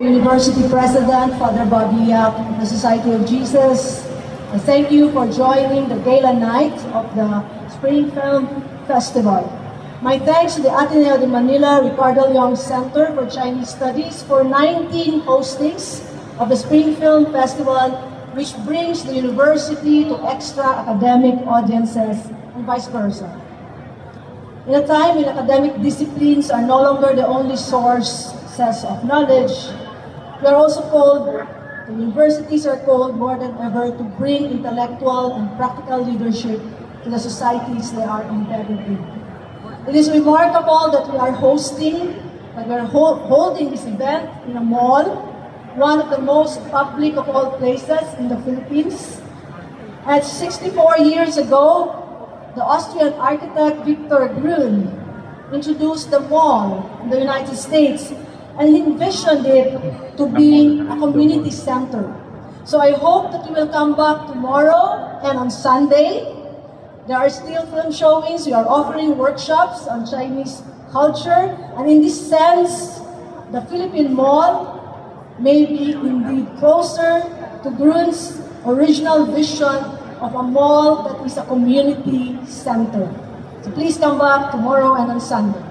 University President, Father Bobby Yap of the Society of Jesus. Thank you for joining the gala night of the Spring Film Festival. My thanks to the Ateneo de Manila Ricardo Leong Center for Chinese Studies for 19 hostings of the Spring Film Festival, which brings the university to extra academic audiences and vice versa. In a time when academic disciplines are no longer the only sources of knowledge, we are also called, the universities are called more than ever to bring intellectual and practical leadership to the societies they are embedded in. It is remarkable that we are holding this event in a mall, one of the most public of all places in the Philippines. At 64 years ago, the Austrian architect Victor Grün introduced the mall in the United States, and he envisioned it to be a community center. So I hope that we will come back tomorrow and on Sunday. There are still film showings. We are offering workshops on Chinese culture. And in this sense, the Philippine Mall may be indeed closer to Grün's original vision of a mall that is a community center. So please come back tomorrow and on Sunday.